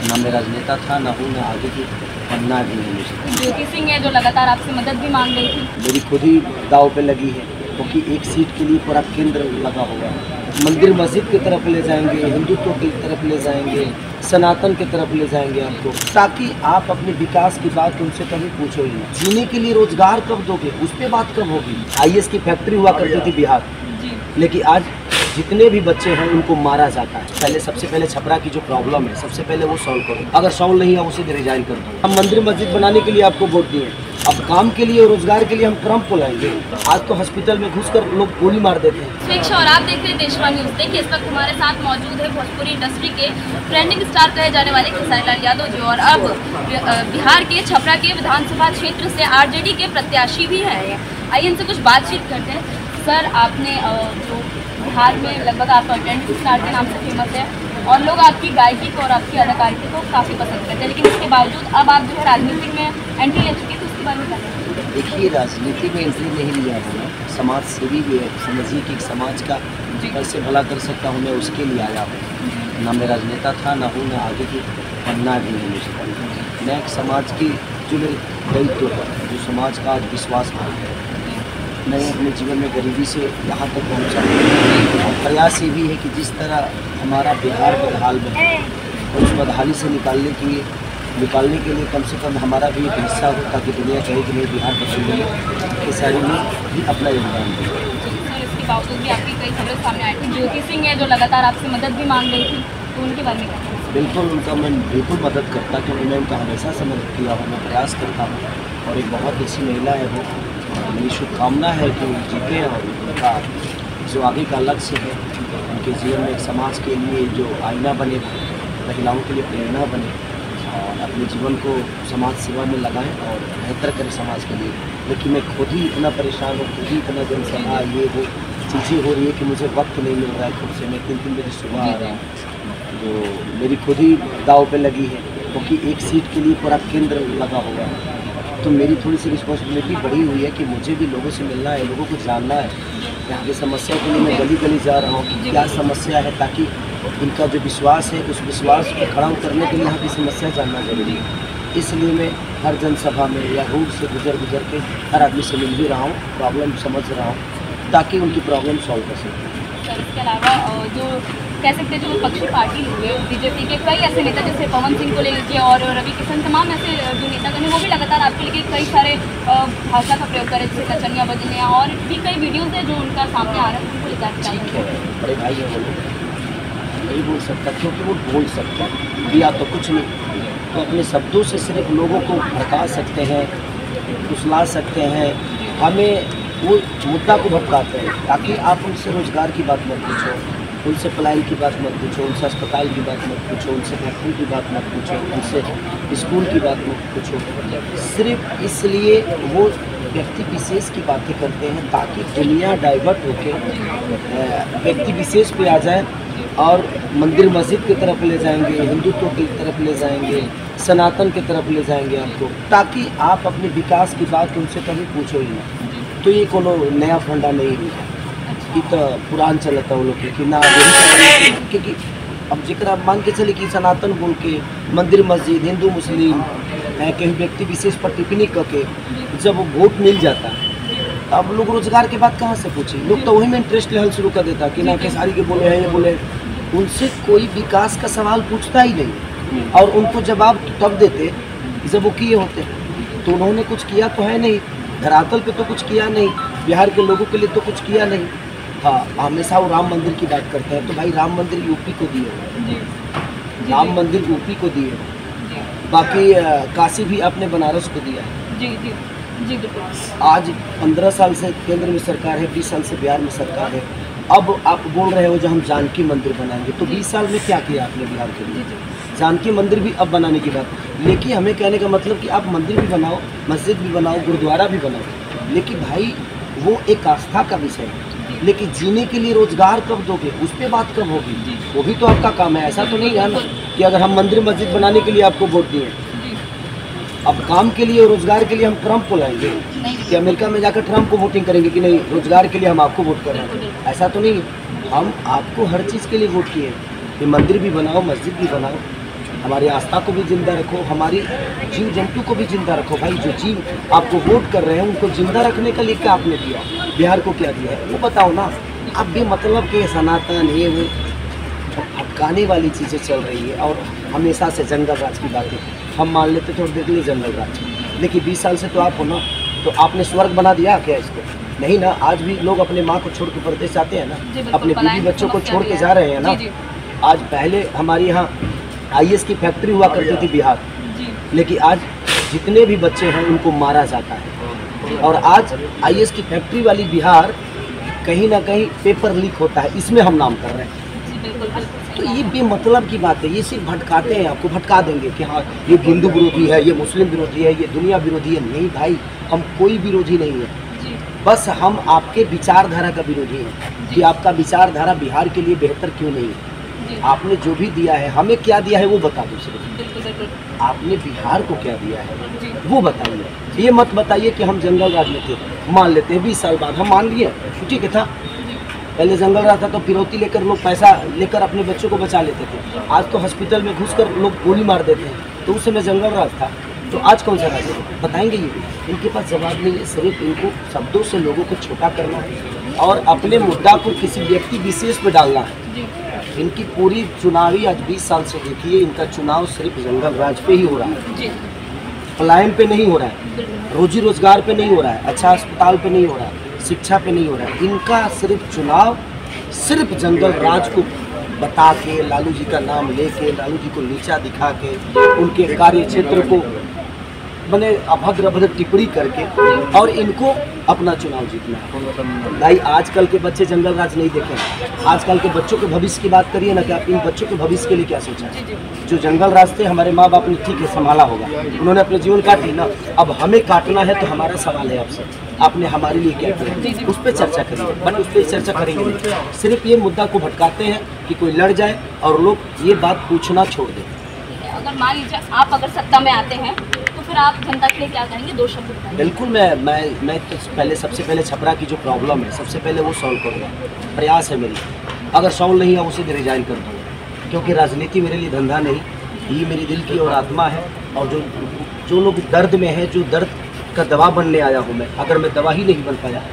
ना मैं राजनेता था, ना हूँ, ना आगे की बनना भी नहीं मुझे। ज्योति सिंह है जो लगातार आपसे मदद भी मांग रही थी। मेरी खुद ही दाव पे लगी है, क्योंकि एक सीट के लिए पूरा केंद्र लगा हुआ है। मंदिर मस्जिद की तरफ ले जाएंगे, हिंदुत्व की तरफ ले जाएंगे, सनातन की तरफ ले जाएंगे आपको, ताकि आप अपने विकास की बात उनसे कभी पूछो ही नहीं। जीने के लिए रोजगार कब दोगे, उस पर बात कब होगी। आईएएस की फैक्ट्री हुआ करती थी बिहार, लेकिन आज जितने भी बच्चे हैं उनको मारा जाता है। पहले सबसे पहले छपरा की जो प्रॉब्लम है सबसे पहले वो सॉल्व करो, अगर सॉल्व नहीं है उसे रिजाइन कर दो। हम मंदिर मस्जिद बनाने के लिए आपको वोट दिए, अब काम के लिए और रोजगार के लिए हम ट्रम्प को लाएंगे। आज तो हॉस्पिटल में घुसकर लोग गोली मार देते हैं। और आप देख रहे हैं देशवा न्यूज। देखिए, इस वक्त हमारे साथ मौजूद है भोजपुरी इंडस्ट्री के ट्रेंडिंग स्टार कहे जाने वाले खेसारी लाल यादव जी, और अब बिहार के छपरा के विधानसभा क्षेत्र से आरजेडी के प्रत्याशी भी हैं। आइए इनसे कुछ बातचीत करते हैं। सर, आपने जो बिहार में लगभग आप ट्रेंडिंग स्टार के नाम से फेमस है और लोग आपकी गायकी को और आपकी अदाकारी को काफ़ी पसंद करते हैं, लेकिन इसके बावजूद अब आप जो है राजनीति में एंट्री ले चुके हैं, तो उसके बारे में क्या कहेंगे? देखिए, राजनीति में एंट्री नहीं लिया है, समाज सेवी भी है। समझिए कि समाज का कैसे भला कर सकता हूँ मैं, उसके लिए आया हूँ। ना मैं राजनेता था, ना हूँ, ना आगे की बनना भी नहीं मुझे। मैं एक समाज की जो मेरे दायित्व है, जो समाज का आज विश्वास है, मैं अपने जीवन में गरीबी से यहाँ तक पहुँचा। और प्रयास ये भी है कि जिस तरह हमारा बिहार बदहाल में है, और उस बदहाली से निकालने के लिए कम से कम हमारा भी एक हिस्सा हो, ताकि दुनिया कहे कि नहीं बिहार बदल गई है। खेसारी में भी अपना योगदान दें। इसके बावजूद भी आपकी कई खबरें सामने आई थी। ज्योति सिंह है जो लगातार आपसे मदद भी मांग रही थी, तो उनके बारे में क्या कहेंगे? बिल्कुल, उनका मैं बिल्कुल मदद करता, क्योंकि मैं उनका हमेशा से मदद किया हूँ, मैं प्रयास करता हूँ। और एक बहुत अच्छी महिला है वो, मेरी शुभकामना है कि वो जीते और उनका जो आगे का लक्ष्य है उनके जीवन में एक समाज के लिए जो आईना बने, महिलाओं के लिए प्रेरणा बने, और अपने जीवन को समाज सेवा में लगाएं और बेहतर करें समाज के लिए। लेकिन मैं खुद ही इतना परेशान हूँ, खुद ही इतना जनसभा ये वो चीज़ें हो रही है कि मुझे वक्त नहीं मिल रहा है खुद से। मैं 3 बजे सुबह आ रहा हूँ, जो मेरी खुद ही दाव पे लगी है, क्योंकि एक सीट के लिए पूरा केंद्र लगा हुआ है। तो मेरी थोड़ी सी रिस्पॉन्सिबिलिटी बढ़ी हुई है कि मुझे भी लोगों से मिलना है, लोगों को जानना है। यहाँ की समस्या के लिए मैं गली गली जा रहा हूँ कि क्या समस्या है, ताकि इनका जो विश्वास है उस विश्वास को खड़ा करने के लिए यहाँ की समस्या जानना जरूरी है। इसलिए मैं हर जनसभा में या रोड से गुजर के हर आदमी से मिल भी रहा हूँ, प्रॉब्लम समझ रहा हूँ, ताकि उनकी प्रॉब्लम सॉल्व कर सकें। सर, इसके अलावा जो कह सकते हैं जो विपक्षी पार्टी हुए बीजेपी के कई ऐसे नेता, जैसे पवन सिंह को ले लीजिए और रवि किशन, तमाम ऐसे जो नेतागण हैं वो भी लगातार आपके लिए कई सारे भाषा का प्रयोग करें, जैसे कचनिया बजनिया, और भी कई वीडियोज़ हैं जो उनका सामने आ रहा है, उनको लेकर ठीक है, बड़े भाई हैं वो लोग, नहीं बोल सकता क्योंकि वो बोल सकता है या तो कुछ नहीं, तो अपने शब्दों से सिर्फ लोगों को भड़का सकते हैं, फुसला सकते हैं, हमें वो मुद्दा को भटकाते हैं, ताकि आप उनसे रोज़गार की बात मत पूछो, उनसे पलायन की बात मत पूछो, उनसे अस्पताल की बात मत पूछो, उनसे फैक्ट्री की बात मत पूछो, उनसे स्कूल की बात मत पूछो। सिर्फ इसलिए वो व्यक्ति विशेष की बातें करते हैं ताकि दुनिया डाइवर्ट होकर व्यक्ति विशेष पे आ जाए और मंदिर मस्जिद की तरफ ले जाएंगे, हिंदुत्व की तरफ ले जाएंगे, सनातन की तरफ ले जाएंगे आपको, ताकि आप अपने विकास की बात उनसे कभी पूछो ही नहीं। तो ये कोनो नया फंडा नहीं है, ये तो पुरान चलता वो लोग कि ना, क्योंकि अब जिक्र आप मान के चले कि सनातन बोल के मंदिर मस्जिद हिंदू मुस्लिम कहीं व्यक्ति विशेष पर टिप्पणी करके जब वो वोट मिल जाता है, अब लोग रोजगार के बाद कहाँ से पूछे, लोग तो वही में इंटरेस्ट लेवल शुरू कर देता कि ना खेसारी के बोले हैं ये बोले, उनसे कोई विकास का सवाल पूछता ही नहीं, और उनको जवाब तब देते जब वो किए होते। तो उन्होंने कुछ किया तो है नहीं, धरातल पे तो कुछ किया नहीं, बिहार के लोगों के लिए तो कुछ किया नहीं। हाँ, हमेशा वो राम मंदिर की बात करते हैं, तो भाई राम मंदिर यूपी को दिए, राम मंदिर यूपी को दिए, बाकी काशी भी आपने बनारस को दिया है। जी जी जी बिल्कुल। आज 15 साल से केंद्र में सरकार है, 20 साल से बिहार में सरकार है, अब आप बोल रहे हो जो हम जानकी मंदिर बनाएंगे, तो 20 साल में क्या किया आपने बिहार के लिए? जानकी मंदिर भी अब बनाने की बात, लेकिन हमें कहने का मतलब कि आप मंदिर भी बनाओ, मस्जिद भी बनाओ, गुरुद्वारा भी बनाओ, लेकिन भाई वो एक आस्था का विषय है। लेकिन जीने के लिए रोजगार कब दोगे, उस पर बात कब होगी? वो भी तो आपका काम है। ऐसा तो नहीं है ना कि अगर हम मंदिर मस्जिद बनाने के लिए आपको वोट दिए, अब काम के लिए और रोजगार के लिए हम ट्रम्प को लाएंगे कि अमेरिका में जाकर ट्रम्प को वोटिंग करेंगे कि नहीं रोजगार के लिए हम आपको वोट कर रहे हैं? ऐसा तो नहीं है। हम आपको हर चीज़ के लिए वोट किए कि मंदिर भी बनाओ, मस्जिद भी बनाओ, हमारी आस्था को भी जिंदा रखो, हमारी जीव जंतु को भी जिंदा रखो। भाई जो जीव आपको वोट कर रहे हैं उनको जिंदा रखने के लिए क्या आपने दिया, बिहार को क्या दिया है वो बताओ ना। अब भी मतलब के सनातन ये वो भटकाने वाली चीज़ें चल रही है और हमेशा से जंगल राज की बातें हम मान लेते थे और देख लिए जंगल राज। लेकिन 20 साल से तो आप हो ना, तो आपने स्वर्ग बना दिया क्या इसको? नहीं ना। आज भी लोग अपने माँ को छोड़ के परदेश जाते हैं ना, अपने बीवी बच्चों को छोड़ के जा रहे हैं ना। आज पहले हमारे यहाँ IAS की फैक्ट्री हुआ करती थी बिहार, लेकिन आज जितने भी बच्चे हैं उनको मारा जाता है। और आज IAS की फैक्ट्री वाली बिहार कहीं ना कहीं पेपर लीक होता है, इसमें हम नाम कर रहे हैं। तो ये बेमतलब की बात है, ये सिर्फ भटकाते हैं, आपको भटका देंगे कि हाँ ये हिंदू विरोधी है, ये मुस्लिम विरोधी है, ये दुनिया विरोधी है। नहीं भाई, हम कोई विरोधी नहीं है, बस हम आपके विचारधारा का विरोधी हैं कि आपका विचारधारा बिहार के लिए बेहतर क्यों नहीं है। आपने जो भी दिया है, हमें क्या दिया है वो बता दो सिर्फ। आपने बिहार को क्या दिया है वो बताइए। ये मत बताइए कि हम जंगल राज में थे, मान लेते हैं 20 साल बाद हम मान लिए, ठीक है था। पहले जंगल राज था तो फिरौती लेकर लोग पैसा लेकर अपने बच्चों को बचा लेते थे। आज तो हॉस्पिटल में घुसकर लोग गोली मार देते हैं, तो उस समय जंगल राज था। तो आज कौन सा राज है बताएंगे? ये इनके पास जवाब नहीं है। सिर्फ इनको शब्दों से लोगों को छोटा करना है और अपने मुद्दा को किसी व्यक्ति विशेष पे डालना है। इनकी पूरी चुनावी आज 20 साल से देखिए, इनका चुनाव सिर्फ जंगल राज पे ही हो रहा है, पलायन पे नहीं हो रहा है, रोजी रोजगार पे नहीं हो रहा है, अच्छा अस्पताल पे नहीं हो रहा है, शिक्षा पे नहीं हो रहा है। इनका सिर्फ चुनाव सिर्फ जंगल राज को बता के, लालू जी का नाम लेके, लालू जी को नीचा दिखा के, उनके कार्य क्षेत्र को बने अभद्र अभद्र टिप्पणी करके और इनको अपना चुनाव जीतना है। भाई आजकल के बच्चे जंगल राज नहीं देखें। आजकल के बच्चों के भविष्य की बात करिए ना कि आप इन बच्चों के भविष्य के लिए क्या सोचा है? जो जंगल राज थे हमारे माँ बाप ने ठीक है संभाला होगा, उन्होंने अपने जीवन काट ली ना, अब हमें काटना है। तो हमारा सवाल है आपसे, आपने हमारे लिए क्या किया उस पर चर्चा करिए। बट उस पर चर्चा करेंगे नहीं, सिर्फ ये मुद्दा को भटकाते हैं कि कोई लड़ जाए और लोग ये बात पूछना छोड़ दें। अगर मान लीजिए आप अगर सत्ता में आते हैं तो फिर आप जनता के लिए क्या करेंगे? 2 शब्द बताइए। बिल्कुल, मैं तो सबसे पहले छपरा की जो प्रॉब्लम है सबसे पहले वो सॉल्व करूँगा। प्रयास है मेरी, अगर सॉल्व नहीं है उसे रिजाइन कर दूँगा, क्योंकि राजनीति मेरे लिए धंधा नहीं, ये मेरी दिल की और आत्मा है। और जो लोग दर्द में हैं, जो दर्द का दवा बनने आया हूँ मैं, अगर मैं दवा ही नहीं बन पाया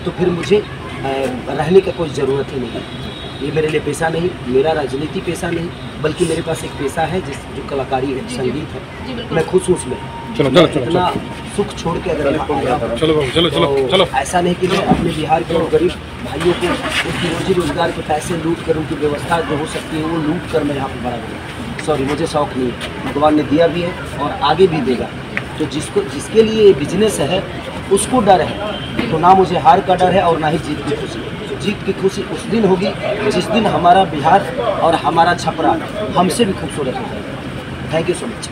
तो फिर मुझे रहने का कोई ज़रूरत ही नहीं है। ये मेरे लिए पेशा नहीं, मेरा राजनीति पेशा नहीं, बल्कि मेरे पास एक पेशा है जो कलाकारी है, संगीत है। मैं खुश हूँ उसमें। इतना सुख छोड़ के अगर यहाँ आया तो ऐसा नहीं कि मैं अपने बिहार के और गरीब भाइयों को उनकी रोजी रोजगार के पैसे लूट कर, उनकी व्यवस्था जो हो सकती है वो लूट कर मैं यहाँ पर बड़ा हूँ। सॉरी, मुझे शौक नहीं है, भगवान ने दिया भी है और आगे भी देगा। तो जिसके लिए बिजनेस है उसको डर है, तो ना मुझे हार का डर है और ना ही जीत की खुशी। जीत की खुशी उस दिन होगी जिस दिन हमारा बिहार और हमारा छपरा हमसे भी खूबसूरत होगा। Thank you so much.